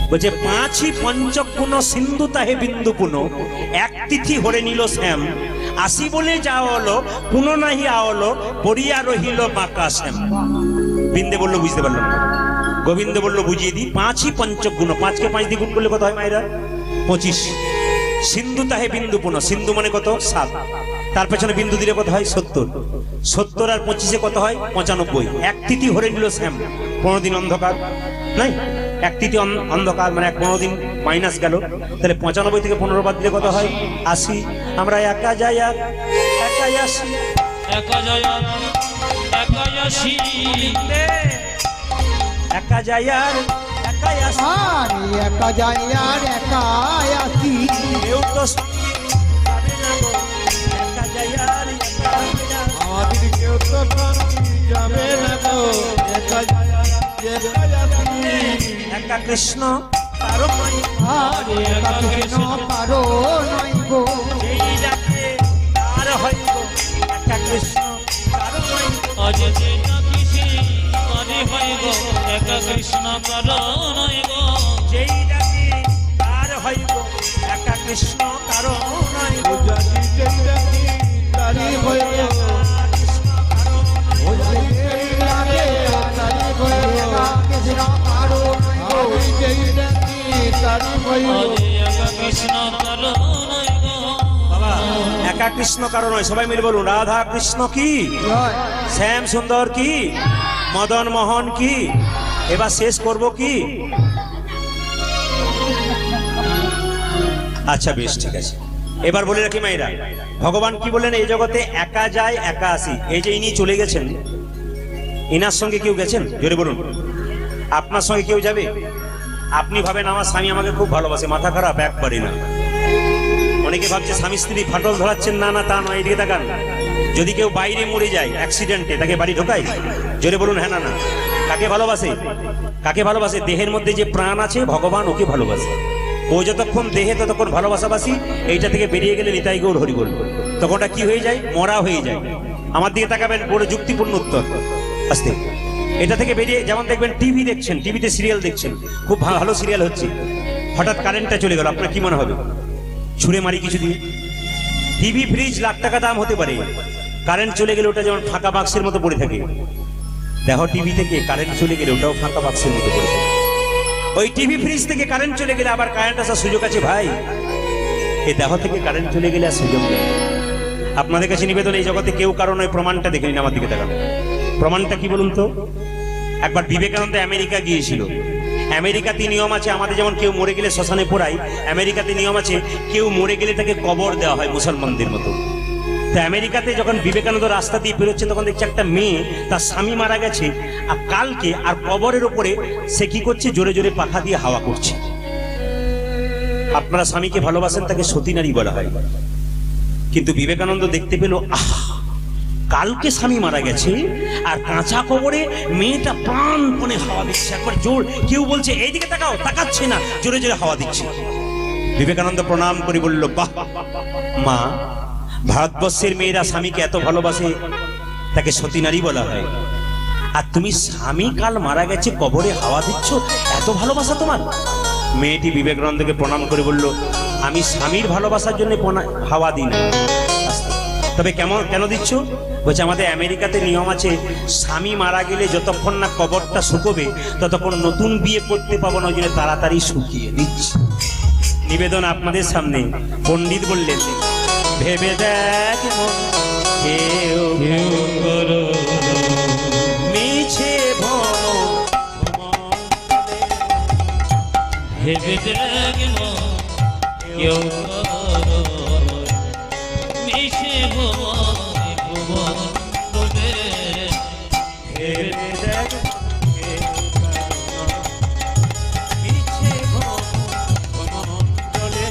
বলছে, 5ই পঞ্চগুণ সিন্ধু তাহে বিন্দু পুন, এক তিথি হরে নিল শ্যাম, আসি বলে যা হলো পুন নাহি আওলো, পড়িয়া রহিল বাঁকা শ্যাম। বিন্দে বললো, বুঝতে পারলাম না। গোবিন্দ বলল, বুঝিয়ে দিই। 5ই পঞ্চগুণ, 5কে 5 দিয়ে গুণ করলে কত হয় মায়েরা? 25। সিন্ধু তাহে বিন্দু পুন, সিন্ধু মানে কত? 7। তার পেছনে বিন্দু দিলে কত হয়? 70। 70 আর 25-এ কত হয়? 95। এক তিথি হরে নিল শ্যাম, 15 দিন অন্ধকার নাই? এক তিথি অন্ধকার মানে 15 দিন মাইনাস গেল, তাহলে 95 থেকে 15 বাদ দিলে কত হয়? 80। আমরা একা যাই আর একাই আসি, একা যায় একাই আসি, একা যাই আর একাই আসি। আর একা যাই আর একাই আসি। কেউ তো যাবে না গো, একা যাই আর একাই আসি। আমাদের কেউ তো যাবে না গো, একা যাই আর একাই আসি। একা কৃষ্ণ তারও নয়, আর একা কৃষ্ণ পারো নাই গো। যেই ডাকে হয় গো একা কৃষ্ণ কারো নাই গো। আজ যে ডাকিছি তারে হয় গো একা কৃষ্ণ কারণ গো যেই ডাকি তার হয় গো একা কৃষ্ণ কারো নাই গো। যদি যেই ডাকি তারি হইল কৃষ্ণ কারো নাই গো। যেই ডাকে তারি হইল আমি যেই ডাকি তারি হইল আজ একা কৃষ্ণ কারণ গো বাবা একা কৃষ্ণ কারো নয়, সবাই মিলে বলুন রাধা কৃষ্ণ কি, শ্যাম সুন্দর কি, মদন মোহন কি। এবার শেষ করব কি? আচ্ছা বেশ ঠিক আছে, এবার বলে রাখি মায়েরা, ভগবান কি বললেন এই জগতে একা যায় একা আসি। এই যে ইনি চলে গেছেন, ইনার সঙ্গে কেউ গেছেন? জোরে বলুন। আপনার সঙ্গে কেউ যাবে? আপনি ভাবেন আমার স্বামী আমাকে খুব ভালোবাসে, মাথা খারাপ, একবারই না। অনেকে ভাবছে স্বামী স্ত্রী ফাটল ধরাচ্ছেন, না না তা নয়। এদিকে তাকান, যদি কেউ বাইরে মরে যায় অ্যাক্সিডেন্টে, তাকে বাড়ি ঢোকায়? জোরে বলুন হ্যাঁ না না। কাকে ভালোবাসে? কাকে ভালোবাসে? দেহের মধ্যে যে প্রাণ আছে ভগবান ওকে ভালোবাসে। ও যতক্ষণ দেহে ততক্ষণ ভালোবাসাবাসি, এইটা থেকে বেরিয়ে গেলে নিতাই গৌর হরি বল, তখন ওটা কি হয়ে যায়? মরা হয়ে যায়। আমার দিকে তাকাবেন, বড় যুক্তিপূর্ণ উত্তর। আস্তে, এটা থেকে বেরিয়ে, যেমন দেখবেন টিভি দেখছেন, টিভিতে সিরিয়াল দেখছেন, খুব ভালো সিরিয়াল হচ্ছে, হঠাৎ কারেন্টটা চলে গেল, আপনার কি মনে হবে? ছুঁড়ে মারি কিছু দিয়ে। টিভি ফ্রিজ লাখ টাকা দাম হতে পারে, কারেন্ট চলে গেলে ওটা যেমন ফাঁকা বাক্সের মতো পড়ে থাকে। দেখো টিভি থেকে কারেন্ট চলে গেলে ওটাও ফাঁকা বাক্সের মতো পড়ে থাকে। ওই টিভি ফ্রিজ থেকে কারেন্ট চলে গেলে আবার কারেন্ট আসার সুযোগ আছে ভাই। এই দেহ থেকে কারেন্ট চলে গেলে আর সুযোগ নেই। আপনাদের কাছে নিবেদন, এই জগতে কেউ কারণ ওই প্রমাণটা দেখে নিন, আমার দিকে তাকান। প্রমাণটা কি বলুন তো? একবার বিবেকানন্দ আমেরিকা গিয়েছিল। আমেরিকাতে নিয়ম আছে, আমাদের যেমন কেউ মরে গেলে শ্মশানে পোড়ায়, আমেরিকাতে নিয়ম আছে কেউ মরে গেলে তাকে কবর দেওয়া হয় মুসলমানদের মতো। তো আমেরিকাতে যখন বিবেকানন্দ রাস্তা দিয়ে বেরোচ্ছেন, তখন দেখছে একটা মেয়ে, তার স্বামী মারা গেছে আর কালকে, আর কবরের ওপরে সে কি করছে? জোরে জোরে পাখা দিয়ে হাওয়া করছে। আপনারা স্বামীকে ভালোবাসেন, তাকে সতী নারী বলা হয়। কিন্তু বিবেকানন্দ দেখতে পেল, কালকে স্বামী মারা গেছে আর কাঁচা কবরে মেয়েটা প্রাণপণে হাওয়া দিচ্ছে, একবার জোর। কেউ বলছে এইদিকে তাকাও, তাকাচ্ছে না, জোরে জোরে হাওয়া দিচ্ছে। বিবেকানন্দ প্রণাম করে বলল, বাহ মা, ভারতবর্ষের মেয়েরা স্বামীকে এত ভালোবাসে, তাকে সতী নারী বলা হয়, আর তুমি স্বামী কাল মারা গেছে কবরে হাওয়া দিচ্ছ, এত ভালোবাসা তোমার? মেয়েটি বিবেকানন্দকে প্রণাম করে বলল, আমি স্বামীর ভালোবাসার জন্য হাওয়া দিই না। তবে কেন দিচ্ছ? বলছে আমাদের আমেরিকাতে নিয়ম আছে, স্বামী মারা গেলে যতক্ষণ না কবরটা শুকোবে ততক্ষণ নতুন বিয়ে করতে পাবো না, ওই জন্য তাড়াতাড়ি শুকিয়ে দিচ্ছি। নিবেদন আপনাদের সামনে, পণ্ডিত বললেন, ভেবে দেখ মন, কেউ মিছে ভেবে দেখল কেউ মিশে ভুবনে ভুবন ডোলে। ভেবে দেখ মিছে ভুবনে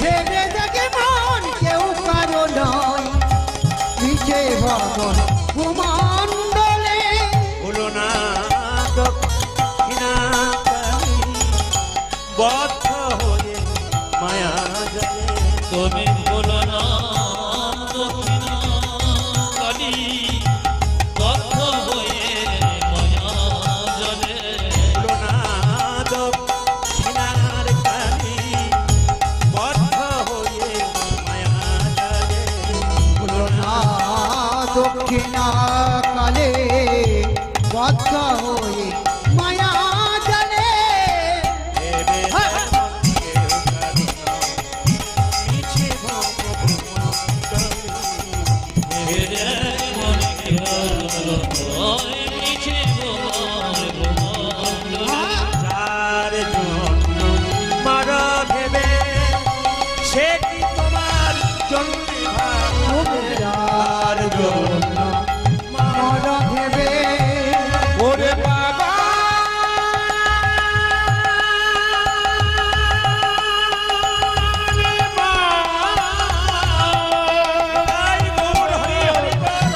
ভেবে দেখে মন কেউ কারো নয়, মিছে ভগবান ভূমণ্ডলে। ভুলো না দক্ষিণাকালী, বদ্ধ হয়ে মায়া জলে। তুমি বলো না দক্ষিণা কালী, বদ্ধ হয়ে মায়া জলে। ভুলো না দক্ষিণার কালী, বদ্ধ হয়ে মায়া জলে। ভুলো না দক্ষিণা কালে বদ্ধ হয়ে মায়া জানে। ভেবে দেখ কেউ কারো নয়, মিছে যার জন্য মারা ভেবে, সে কি তোমার জন্য যার জন্য মন ভেবে ওরে বাবা তাই গৌর হরি হরি বল।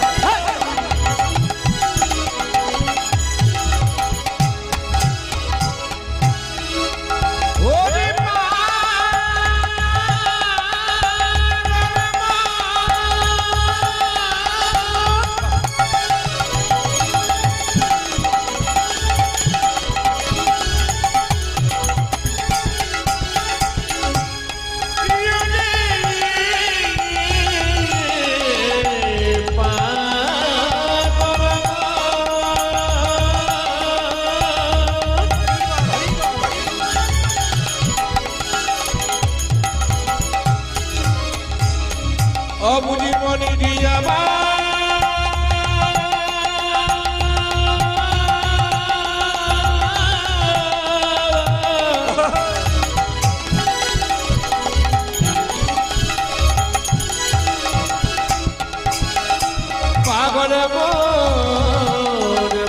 আমার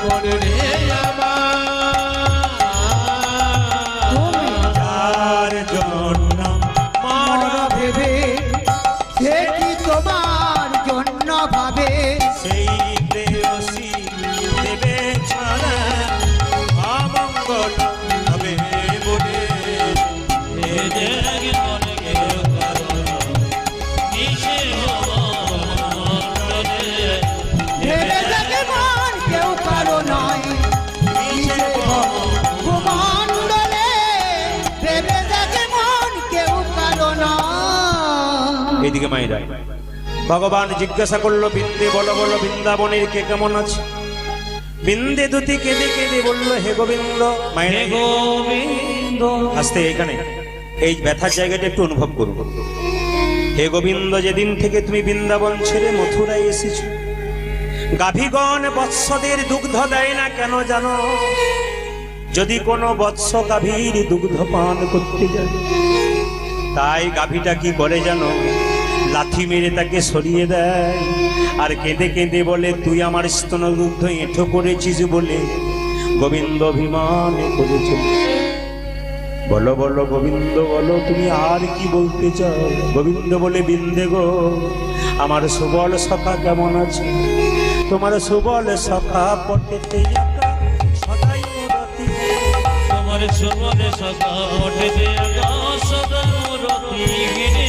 মন রে আমার তুমি যার জন্য মন ভেবে সে কি তোমার জন্য ভাবে সেই প্রেয়সী দেবে ছাড়া অমঙ্গল হবে বলে ভেবে দেখে মন কেউ কারো নয় নিজে ভূমণ্ডলে ভেবে দেখে মন কেউ কারো নয়। এইদিকে মাইরা ভগবান জিজ্ঞাসা করলো বিন্দে বলো বলো বৃন্দাবনের কে কেমন আছে? বিন্দে দুটি কেঁদে কেঁদে বললো হে গোবিন্দ মায়ের গোবিন্দ আস্তে এখানে এই ব্যথার জায়গাটা একটু অনুভব করবো। হে গোবিন্দ যেদিন থেকে তুমি বৃন্দাবন ছেড়ে মথুরায় এসেছো গাভীগণ বৎসদের দুগ্ধ দেয় না কেন জানো? যদি কোনো বৎস গাভীর দুগ্ধ পান করতে যায় তাই গাভীটা কি করে জানো? লাথি মেরে তাকে সরিয়ে দেয় আর কেঁদে কেঁদে বলে তুই আমার স্তনদুগ্ধ এঁঠো করেছিস বলে গোবিন্দ অভিমান করেছ। বলো বলো গোবিন্দ বলো তুমি আর কি বলতে চাও? গোবিন্দ বলে বিন্দে গো আমার সুবল সখা কেমন আছে? তোমার সুবল সখা পটেতে যাতা সদাই মুরতি। তোমার সুবলে সখা পটেতে সদা মুরতি গিরে।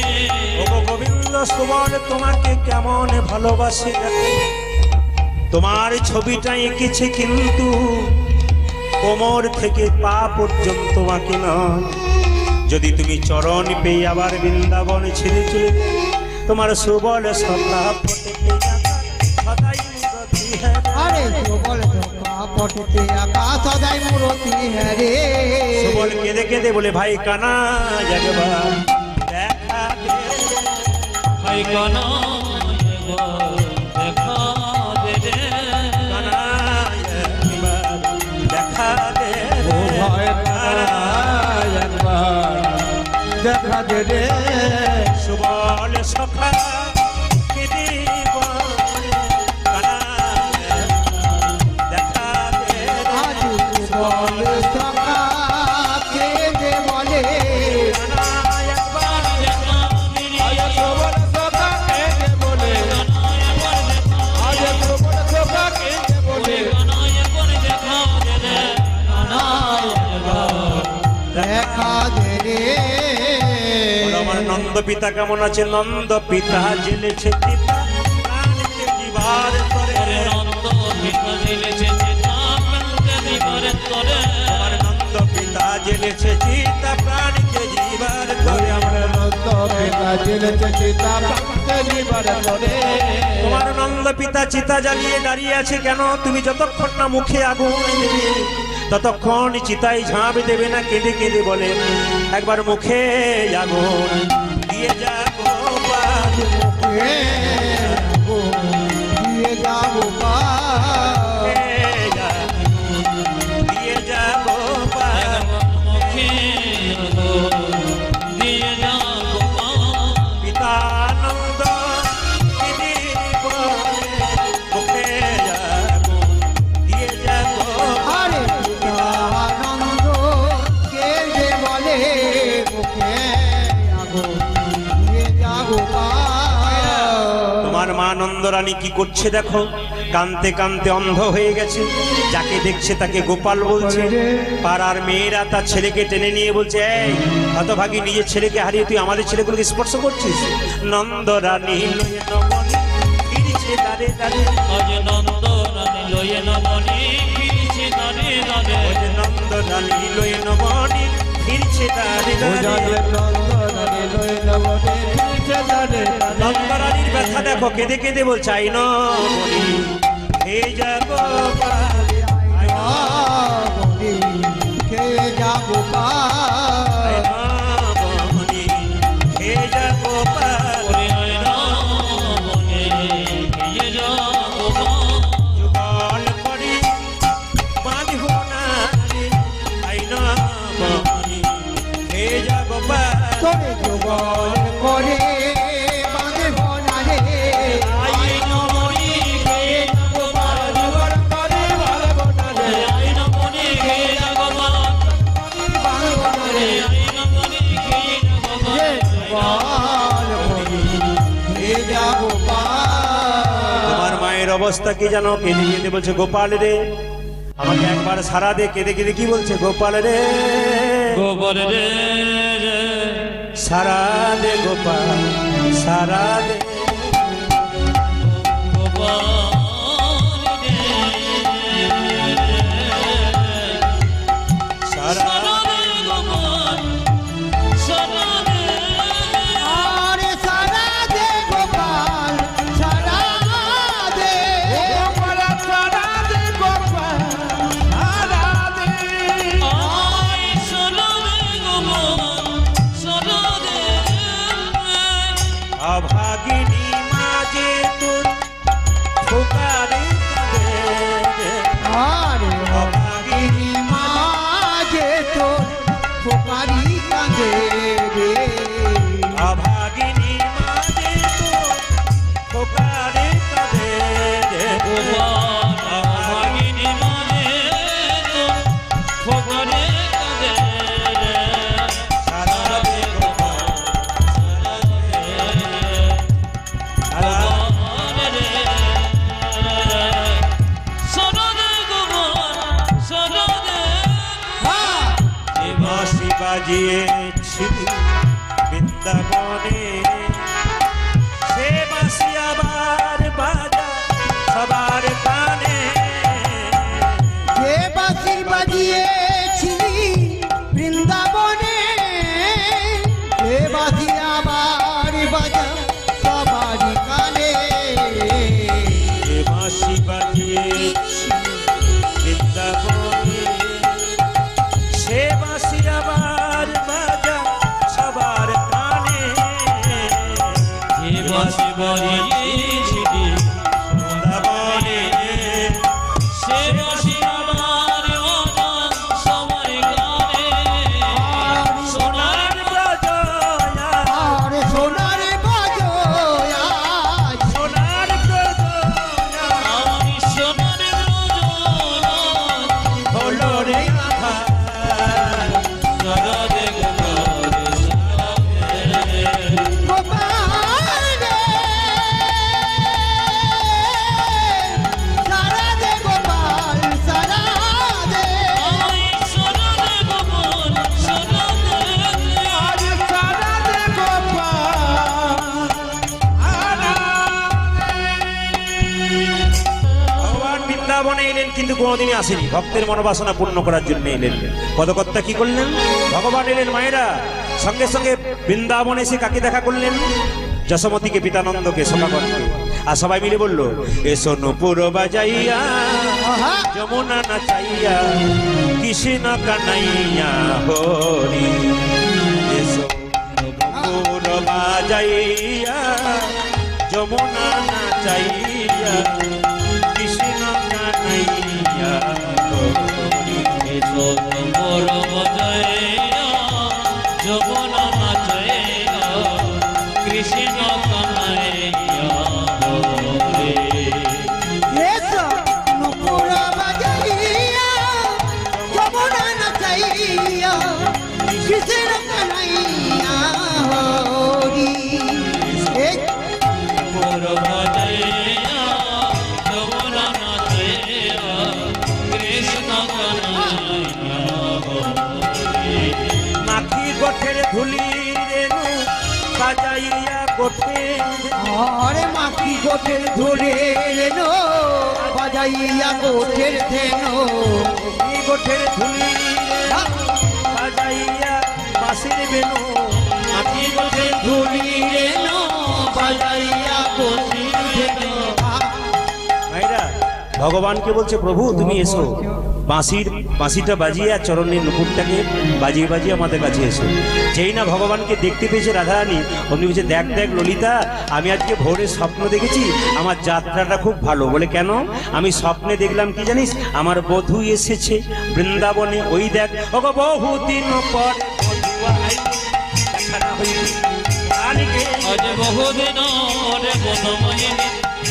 ওগো গোবিন্দ সুবল তোমাকে কেমন ভালোবাসে দেখো। তোমার ছবিটা এঁকেছে কিন্তু কোমর থেকে পা পর্যন্ত তোমাকে নয়। যদি তুমি চরণ পেয়ে আবার বৃন্দাবন ছেড়ে চলে তোমার সুবল সখা পটেতে যাতা সদাই মুরতি হ্যাঁ। আরে সুবল সখা পটেতে আকা সদাই মূরতি হ্যাঁ রে। সুবল কেঁদে কেঁদে বলে ভাই কানা একবার দেখা দে। ভাই কানা দেখা দে রে। কানা একবার দেখা দে। ও ভয় কানাই একবার দেখা দে রে সুবল সখা কেঁদে বলে, কানা দেখা দে। আজ সুবল সখা কেঁদে বলে কানা একবার আজ সবল সখা কেঁদে বলে আজ সবল সখা কেঁদে বলে দেখা দে রে। বলো, আমার নন্দ পিতা কেমন আছে? নন্দ পিতা জেলেছে পিতা প্রাণকে জীবার করে। আমার নন্দ পিতা জেলেছে চিতা প্রাণকে জীবার করে। আমরা নন্দ পিতা জেলেছে চিতা প্রাণকে জীবার করে। তোমার নন্দ পিতা চিতা জ্বালিয়ে দাঁড়িয়ে আছে কেন? তুমি যতক্ষণ না মুখে আগুন দেবে ততক্ষণ চিতায় ঝাঁপ দেবে না। কেঁদে কেঁদে বলে একবার মুখে আগুন দিয়ে যাবো পার। দিয়ে যাবো পার। দিয়ে যাবো পার। পিতানন্দ দিদি বলে মুখে আগুন দিয়ে যাবো পার। আরে আনন্দ কেঁদে বলে মুখে আগুন দিয়ে যাবো পার। তোমার মা নন্দরানী কি করছে দেখো? কানতে কানতে অন্ধ হয়ে গেছে। যাকে দেখছে তাকে গোপাল বলছে। পাড়ার মেয়েরা তার ছেলেকে টেনে নিয়ে বলছে এই হতভাগী নিজের ছেলেকে হারিয়ে তুই আমাদের ছেলেগুলোকে স্পর্শ করছিস। নন্দরানী লয়ে নমনি ফিরছে দাঁড়ে দাঁড়ে। আজ নন্দ রানী লয়ে নমনি ফিরছে দাঁড়ে দাঁড়ে। ওই যে নন্দরানী লয়ে নমনি ফিরছে দাঁড়ে দাঁড়ে। নন্দরানীর ব্যথা দেখো কেঁদে কেঁদে বলছে আই নমনি হে যাবো পার। আই বলি খেয়ে যাবো পার। নমনি হে যাবো পার। ওরে আয় রামনে গিয়ে যাবো পার। যুগল করি বাঁধিব না রে। আই নমনি হে যাবো পার। তোরে যুগল করে বাঁধে বনা রে। আই নমনি গিয়ে অবস্থা কি জানো? কেঁদে কেঁদে বলছে, গোপাল রে আমাকে একবার সারা দে। কেঁদে কেঁদে কি বলছে? গোপাল রে গোবর রে সারা দে গোপাল, সারা দে। গোবর রে সারা সারা রে গোবর সারা রে আরে সারা দে গোপাল সারা দে আয় সারা রে গোবর সারা রে অভাগিনী মাঝে তোর ফোকারে কাঁদে। আরে অভাগিনী মাঝে তোর ফোকারি কাঁদে রে অভাগিনী মাঝে তোর ফোকারে কাঁদে। গোবর ভাগিনী মানে তো ফকরে কাঁদে সারা দে গোপাল, সারা রে সরদে গোবর সরদে বাঁশি বাজিয়েছিলি বৃন্দাবনে, সে বাঁশি আবার বাজা সবার কানে। যে বাঁশি বাজিয়েছিলি বৃন্দাবনে সে বাঁশি আবার বাজা সবারই কানে সে বাঁশি বাজিয়েছিলি বৃন্দাবনে, সে বাঁশি আবার বাজা সবার কানে। বাসি বাজিয়েছিলি বৃন্দাবনে সে বাসি আমার বাজা সবাই গানে সোনার প্রজয়া, আর সোনার বাজয়া সোনার প্রজয়া আমি সোনার রোজনা হলো রে আধার। সরদে গোবর গোপাল রে সারা দে গোপাল সারা দে আমি সরদে গোবর সরদে ভগবান বৃন্দাবনে এলেন কিন্তু কোনোদিনই আসেনি, ভক্তের মনোবাসনা পূর্ণ করার জন্য এলেন। পদকর্তা কি করলেন? ভগবান এলেন মায়েরা, সঙ্গে সঙ্গে বৃন্দাবনে এসে কাকে দেখা করলেন? যশোমতীকে, পিতানন্দকে, সখাগণকে। আর সবাই মিলে বলল, এসো নূপুর বাজাইয়া আহা যমুনা নাচাইয়া কৃষ্ণ কানাইয়া হরি। এসো নূপুর বাজাইয়া যমুনা নাচাইয়া কৃষ্ণ কানাইয়া হরি। এসো তোমর বজায়া যমুনা নাচাইয়া কৃষ্ণ কানাইয়া হরে এসো নূপুর বাজাইয়া যমুনা নাচাইয়া কৃষ্ণ কানাইয়া হরি এই তোর বজায়া যমুনা নাচাইয়া কৃষ্ণ কানাইয়া হরে মাখি গোঠের ধুলি রেণু বাজাইয়া গোঠে। আরে মাটি গোটের ধরে রেনো বাজাইয়া গোটের থেনো গোঠের ধুলি রেণু বাজাইয়া বাঁশির বেণু। মাটি গোঠের ধুলি রেনো বাজাইয়া গোটের থেনো ভাইরা ভগবানকে বলছে, প্রভু তুমি এসো, বাঁশিটা বাজিয়ে আর চরণের নুপুরটাকে বাজিয়ে বাজিয়ে আমাদের কাছে এসো। যেই না ভগবানকে দেখতে পেয়েছে রাধারানী, অমনি বলছে, দেখ দেখ ললিতা, আমি আজকে ভোরে স্বপ্ন দেখেছি, আমার যাত্রাটা খুব ভালো। বলে কেন? আমি স্বপ্নে দেখলাম কি জানিস, আমার বধূ এসেছে বৃন্দাবনে। ওই দেখ ওগো বহুদিন পর বধূ আইলো, দেখা না হইল রানীকে। আজ বহুদিন রে বনময়িনী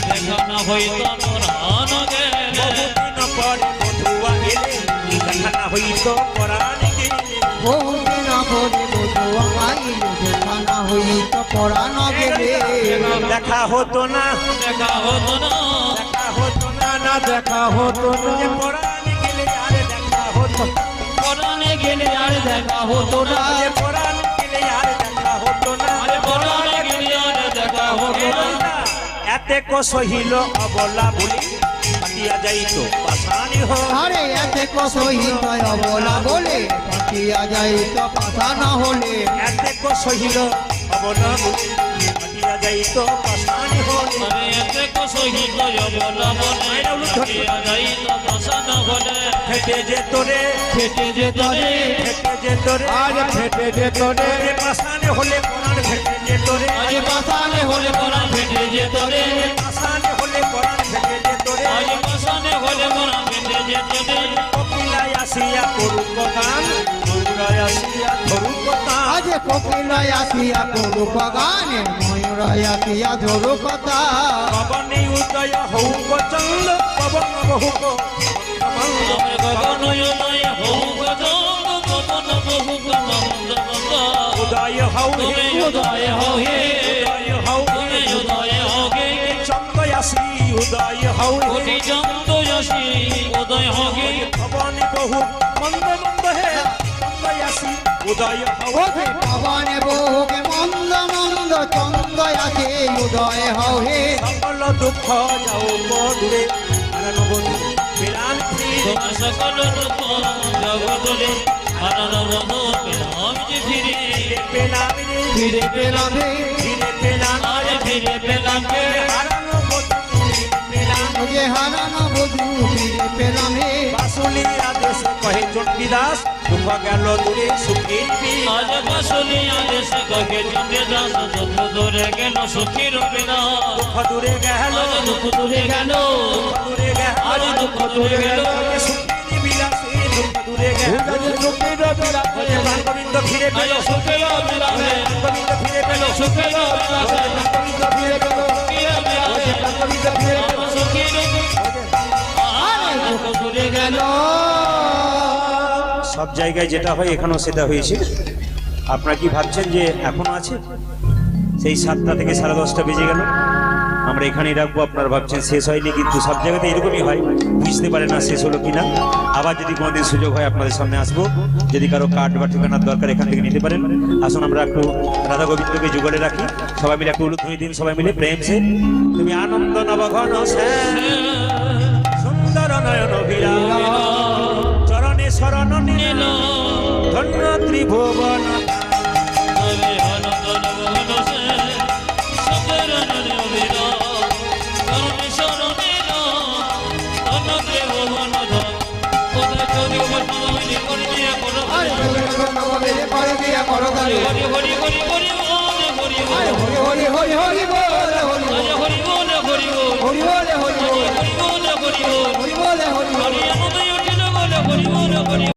দেখা না হইত পরাণ গেলে বহুদিন পর বধূ আইলে, দেখা না হইত পরাণীকে। বহুদিন পরে বধু আইল দেখা না হইতো পরানো গেলে দেখা হতো না, দেখা হতো না, দেখা হতো না, না দেখা হতো না যে পরাণে গেলে আর দেখা হতো না, পরাণে গেলে আর দেখা হতো না, যে পরাণে গেলে আর দেখা হতো না। আরে পরাণে গেলে আর দেখা হতো না। এতে কো সহিল অবলা বলি পাতিয়া যাইতো পাশানি হো। আরে এতে কসহিত অবলা বলে পাতিয়া যাইতো পাতা না হলে এতে কো সহিল অবলা বলি পাতিয়া যাইতো পাশানি হো। আরে এতে কো সহিত অবলা বলে পাতিয়া যাইতো পাশান হলে ফেটে যেত রে, ফেটে যেত রে, ফেটে যেত রে, আজ ফেটে যেত রে যে পাশানি হলে পরাণ ফেটে যেত রে, আজ পাশানে হলে পরাণ ফেটে যেত রে, পাশানি হলে পরাণ ফেটে যেত রে। আজ পাশানে হলে পরাণ ফেটে যেত রে। কপিলায় আসিয়া করুক গান, ময়ূরায় আসিয়া ধরুক গান। আজ কোকিলায় আসিয়া করুক গানে ময়ূরায় আসিয়া ধরু কথা পবনে উদয় হৌক চন্দ্র পবন বহুক মন্দ আমার গগন উদয় হউক জগ, গগন বহুক মন্দ মন্দ। উদয় হৌ তুমি উদয় হও হে, উদয় হৌ তুমি উদয় হও গে, চন্দ্র আসি উদয় হৌ কোটি চন্দ্র আসি উদয় হও গে। পবনে বহু মন্দ মন্দ হে চন্দ্র আসি উদয় হৌ। ওহে পবনে বহুকে মন্দ মন্দ চন্দ্র আছে উদয় হও হে সকল দুঃখ যাও দূরে আনবধু বিরান তোমার সকল দুঃখ জগৎরে হারান বন্ধু পেলাম যে ফিরে, পেলাম রে, ফিরে পেলাম হে ফিরে পেলাম আজ ফিরে পেলাম গে। হারানো বধু পেলাম। যে হারানো বধু ফিরে পেলাম হে বাসুলি আদেশ কহে চণ্ডীদাস দুঃখ গেল দূরে সুখীর বীর। আজ বাসলি আদেশ কহে চন্ডে দাস, যত দূরে গেল সুখীর বিনা। দুঃখ দূরে গেল, আজ দুঃখ দূরে গেল, দূরে গেল, আজ দুঃখ দূরে গেল। সুখীর বিলাসে দুঃখ দূরে গেল। সুখীর বিলাসে গোবিন্দ ফিরে পেল, আজ সুখের বিলাসে, গোবিন্দ ফিরে পেল, সুখের বিলাসে, গোবিন্দ ফিরে পেল সুখের বিলাসে, গোবিন্দ ফিরে পেল আমার সুখীর আজ দুঃখ দূরে গেল। সব জায়গায় যেটা হয় এখানেও সেটা হয়েছে। আপনারা কি ভাবছেন যে এখনো আছে? সেই 7টা থেকে 10:30 বেজে গেল, আমরা এখানেই রাখবো। আপনারা ভাবছেন শেষ হয়নি, কিন্তু সব জায়গাতে এরকমই হয়, বুঝতে পারে না শেষ হলো কিনা। আবার যদি কোনোদিন সুযোগ হয় আপনাদের সামনে আসবো, যদি কারো কার্ড বা ঠিকানার দরকার এখান থেকে নিতে পারেন। আসুন আমরা একটু রাধা গোবিন্দকে যুগলে রাখি, সবাই মিলে একটু উলুধ্বনি দিন, সবাই মিলে প্রেম সে। তুমি আনন্দ নবঘন শ্যাম, সুন্দর নয়ন বিরাম, চরণে শরণ নিল, ধন্য ত্রিভুবন। তবে আনন্দ নবঘন সে, সুন্দর নয়ন বিরাম, চরণে শরণে নাম, ধন্য ত্রিভুবন ধাম। কোথায় চলি বৈষ্ণবী করিয়া করো আরে নবমেলে করে দিয়া করো গানে হরি হরি হরি হরি বল, হরি আরে বল, হরি হরি হরি হরি বল হরি হরি বল, হরি বল, হরি বল